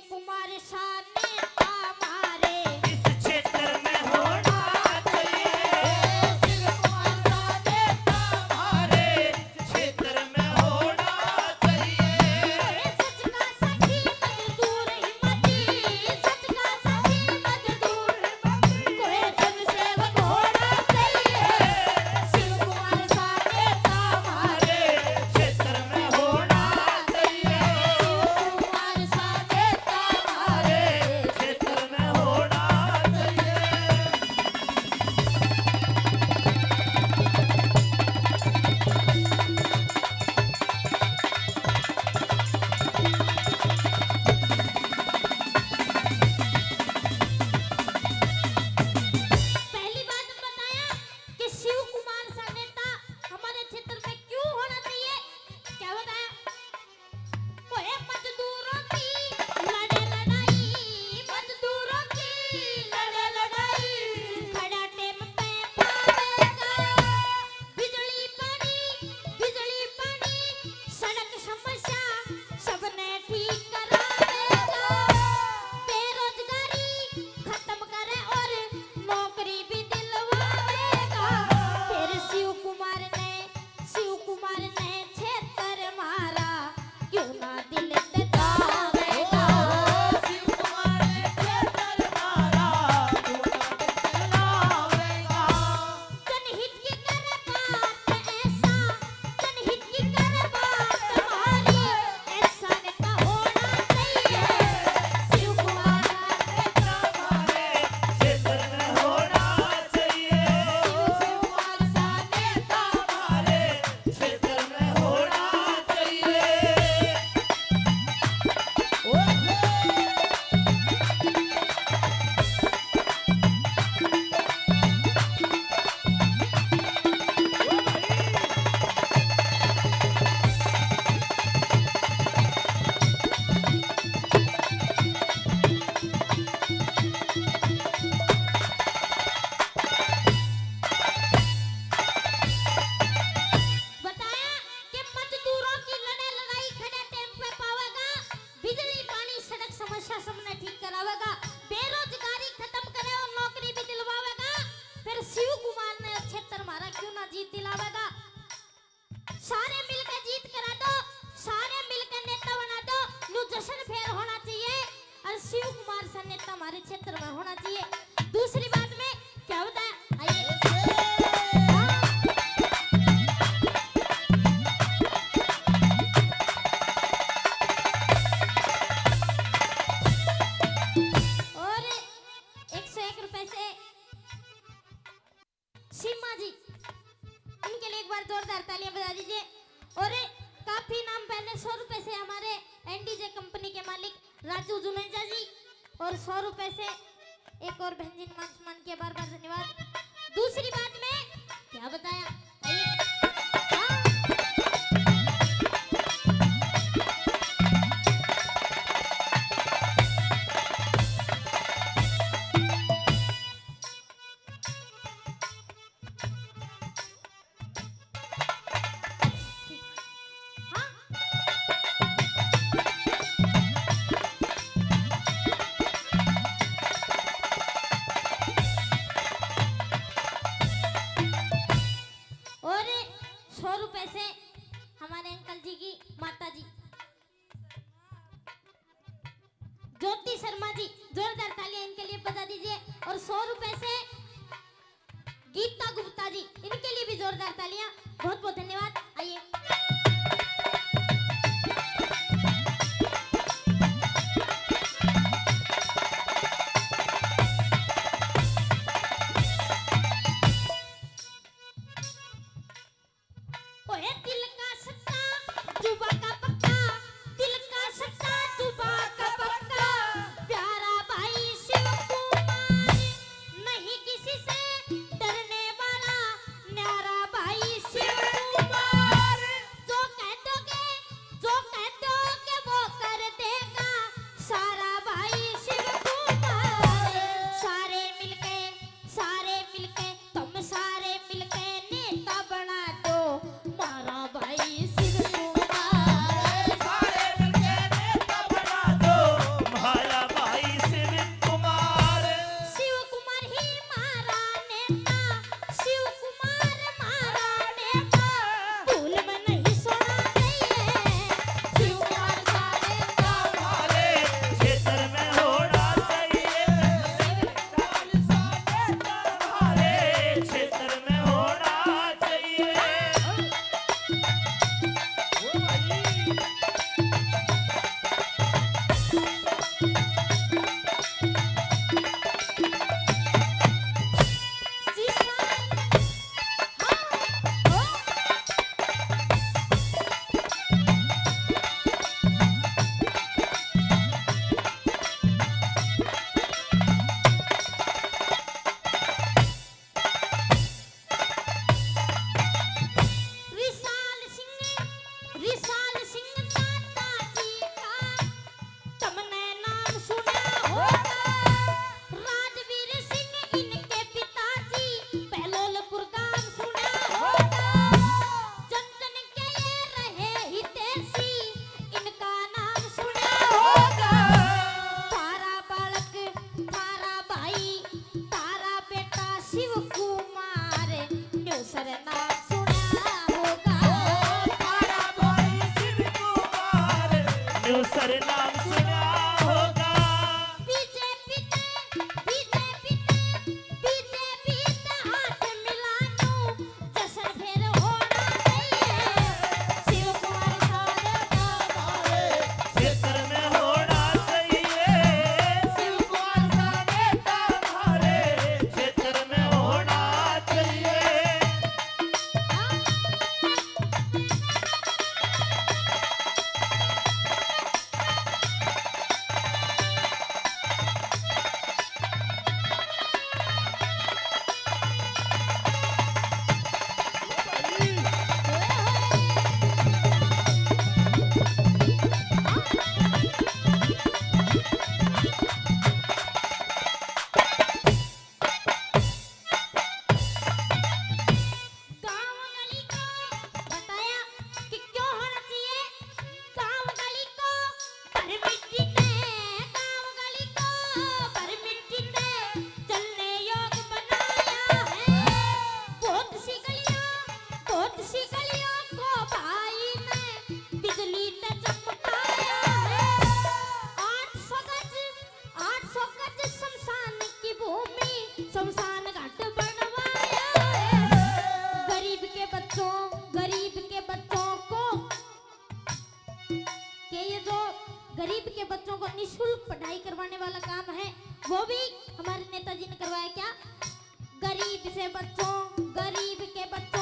कुमार शाह नेता हमारे इस क्षेत्र में होना चाहिए। शिव कुमार शाह नेता हमारे इस क्षेत्र में होना चाहिए। सच का सही मजदूर हिम्मती, सच का सही मजदूर हिम्मती, कोई जनसेवक होना चाहिए। शिव कुमार शाह नेता हमारे क्षेत्र में होना चाहिए। शिव कुमार शाह नेता हमारे क्षेत्र में होना चाहिए। पहली बात बताया कि शिव कुमार शाह नेता हमारे क्षेत्र में क्यों होना चाहिए। क्या बताया? ओए मजदूरों की लड़े लड़ाई, मजदूरों की लड़े लड़ाई, खड़ा टेम पे पावेगा बिजली पानी, सड़क समस्या सबने ठीक करावेगा, बेरोजगारी खत्म करे और नौकरी भी दिलवाएगा। फिर शिव कुमार ने क्षेत्र मारा, क्यों ना दिल दबावेगा। शिव कुमार ने क्षेत्र मारा लावेगा। जनहित की करे बात ऐसा, जनहित की करे बात हमारी, ऐसा नेता होना चाहिए। शिव कुमार नेता हमारे क्षेत्र में होना चाहिए। शिव कुमार शाह नेता हमारे क्षेत्र में होना चाहिए। बताया कि मजदूरों की लड़ाई खड़े टेम पे पावेगा, बिजली पानी सड़क समस्या सबने ठीक करावेगा, बेरोजगारी खत्म करे और नौकरी भी दिलवावेगा। फिर शिव कुमार ने क्षेत्र मारा, क्यों ना जीत दिलावेगा। सारे मिलकर जीत करा दो, सारे मिलकर नेता बना दो, नु जश्न फेर होना चाहिए और शिव कुमार सा नेता हमारे क्षेत्र में होना चाहिए। दूसरी बात में क्या बताया? आइए और 101 रुपए से सीमा जी, इनके लिए एक बार जोरदार तालियां बजा दीजिए। और काफी नाम पहले 100 रुपए से हमारे एनडीजे कंपनी के मालिक राजू जुनेजा जी, और 100 रुपए से एक और बहन जिन मान सम्मान के बार बार धन्यवाद। दूसरी बात में क्या बताया? आइए। हाँ। हाँ। और 100 रुपए से हमारे अंकल जी की माता जी ज्योति शर्मा जी, जोरदार तालियां इनके लिए बजा दीजिए। और 100 रुपए से गीता गुप्ता जी, इनके लिए भी जोरदार तालियां। बहुत बहुत धन्यवाद। आइए। ओए दिल का सट्टा जुबा का पक्का, दिल का सट्टा जुबा का पक्का, प्यारा भाई शिव कुमार नहीं किसी से डरने वाला, न्यारा भाई शिव कुमार जो सरनाम सुना होगा बीजेपी हाथ मिला दूं जश्न फिर होना चाहिए शिव कुमार सारे हमारे क्षेत्र में होना चाहिए शिव कुमार सा नेता हमारे क्षेत्र में होना चाहिए गांव गली को बताया कि क्यों होना चाहिए गांव गली को परमिट्टी ने गांव गली को परमिट्टी ने चलने योग बनाया है बहुत सी गलियों को भाई ने बिजली ने चमकाया है 800 गज शमशान की भूमि शमशान घाट बनवाया है गरीब के बच्चों को के ये जो गरीब के बच्चों को निःशुल्क पढ़ाई करवाने वाला काम है वो भी हमारे नेताजी ने करवाया क्या गरीब के बच्चों